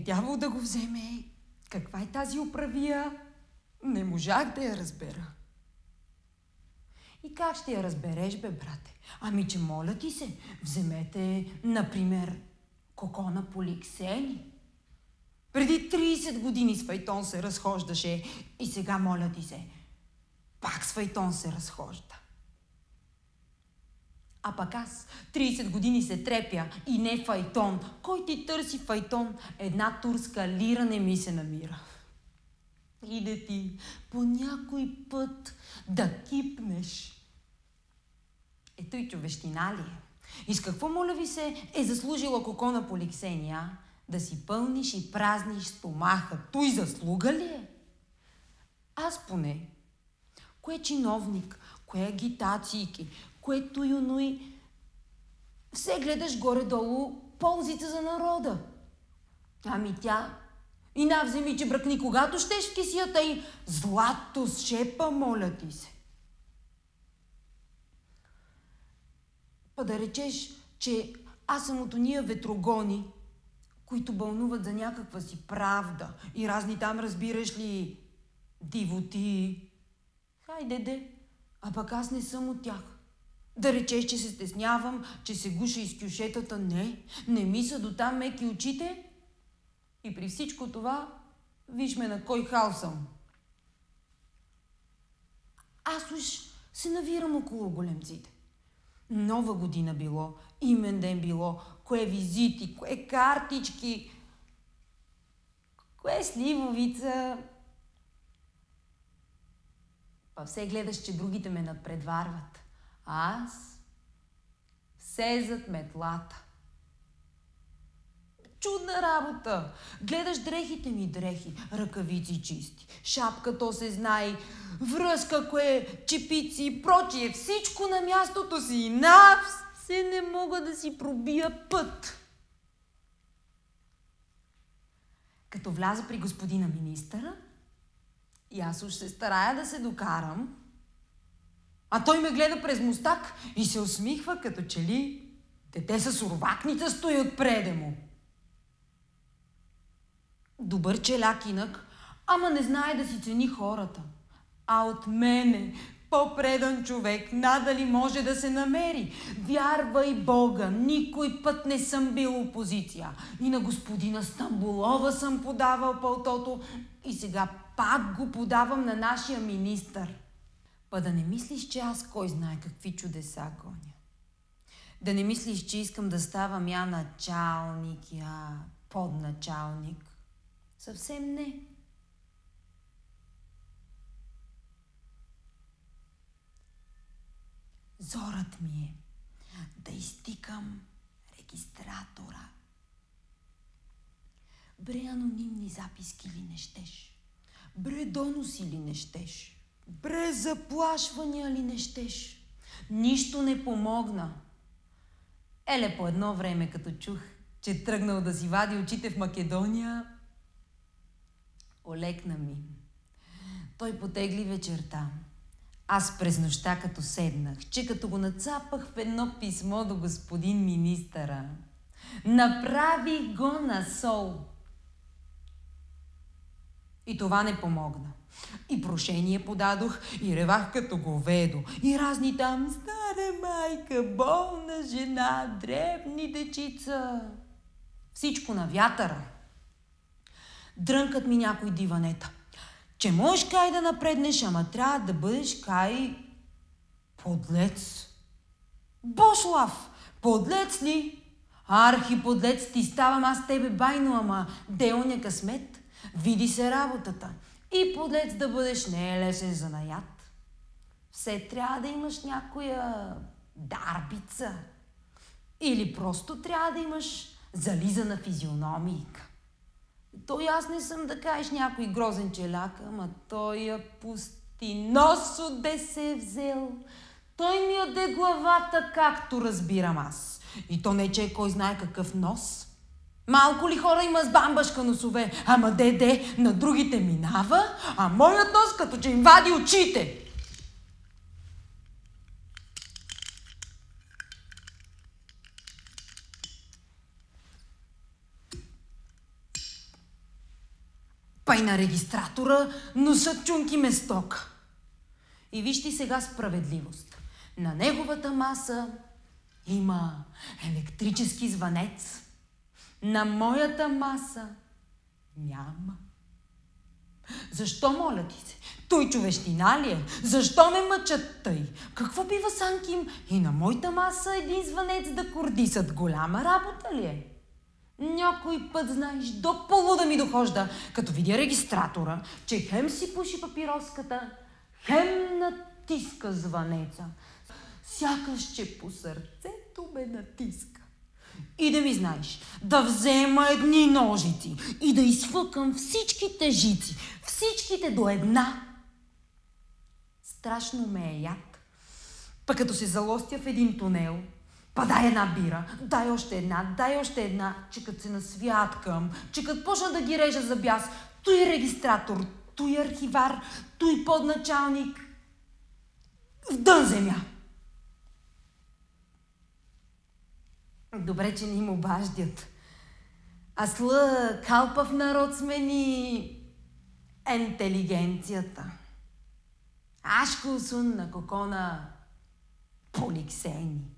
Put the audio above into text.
дявол да го вземе. Каква е тази управия? Не можах да я разбера. И как ще я разбереш, бе, брате? Ами, че моля ти се, вземете, например, Кокона Поликсени. Преди 30 години с файтон се разхождаше и сега, моля ти се, пак с файтон се разхожда. А пък аз 30 години се трепя и не файтон. Кой ти търси файтон? Една турска лира не ми се намира. Иде ти по някой път да кипнеш. Ето и човещина ли е? И с какво, моля ви се, е заслужила Кокона Поликсения? Да си пълниш и празниш стомаха. Той заслуга ли е? Аз поне. Кое чиновник, кое агитациики, което юной, все гледаш горе-долу ползите за народа. Ами тя и навземи, че бръкни, когато щеш в кисията и злато с шепа, моля ти се. Па да речеш, че аз съм от ония ветрогони, които бълнуват за някаква си правда и разни там, разбираш ли, дивоти. Хайде де, а пък аз не съм от тях. Да речеш, че се стеснявам, че се гуша из кюшетата. Не ми са до там меки очите. И при всичко това, виж ме на кой хал съм. Аз уж се навирам около големците. Нова година било, имен ден било, кое визити, кое картички, кое сливовица. Па все гледаш, че другите ме надпредварват. А аз все зад метлата. Чудна работа. Гледаш дрехите ми дрехи, ръкавици чисти, шапка то се знае, връзка кое, чепици и прочие, всичко на мястото си и все не мога да си пробия път. Като вляза при господина министъра, и аз уж се старая да се докарам, а той ме гледа през мустак и се усмихва, като че ли дете с урвакница стои отпреде му. Добър челяк инак, ама не знае да си цени хората. А от мене по-предан човек надали може да се намери. Вярвай Бога, никой път не съм бил опозиция. И на господина Стамболова съм подавал пълтото и сега пак го подавам на нашия министър. Па да не мислиш, че аз кой знае какви чудеса гоня. Да не мислиш, че искам да ставам я началник, я подначалник. Съвсем не. Зорът ми е да изтикам регистратора. Бре анонимни записки ли не щеш? Бре доноси ли не щеш? Бре заплашвания ли не щеш? Нищо не помогна. Еле по едно време, като чух, че тръгнал да си вади очите в Македония, олекна ми. Той потегли вечерта. Аз през нощта като седнах, че като го нацапах в едно писмо до господин министъра, направих го на сол. И това не помогна. И прошение подадох, и ревах като говедо, и разни там стара майка, болна жена, дребни дечица. Всичко на вятъра. Дрънкат ми някой диванета. Че можеш кай да напреднеш, ама трябва да бъдеш кай подлец. Бошлав, подлец ли? Архи подлец ти ставам аз тебе байно, ама делня късмет. Види се работата. И подлец да бъдеш не е лесен занаят. Все трябва да имаш някоя дарбица. Или просто трябва да имаш зализана физиономийка. Той аз не съм да кажеш някой грозен челяк, ама той я пусти нос отде се е взел. Той ми яде главата, както разбирам аз. И то не че кой знае какъв нос. Малко ли хора има с бамбашка носове, ама де, на другите минава, а моят нос като че им вади очите. па и на регистратора носят чунки месока. И вижте сега справедливост. На неговата маса има електрически звънец. На моята маса няма. Защо, моля ти се? Той човещина ли е? Защо ме мъчат тъй? Какво бива, Санким? И на моята маса един звънец да кордисат. Голяма работа ли е? Някой път, знаеш, до полуда ми дохожда, като видя регистратора, че хем си пуши папироската, хем натиска звънеца. Сякаш, че по сърцето ме натиска. И да ми знаеш, да взема едни ножици и да изфъкам всичките жици, всичките до една. Страшно ме е яд. Пък като се залостя в един тунел, па дай една бира, дай още една, че като се насвяткам, че като почна да ги режа за бяс, той регистратор, той архивар, той подначалник, в дън земя. Добре, че не им обаждат. А сла калпав народ сме ни интелигенцията. Ашко сун на кокона поликсени.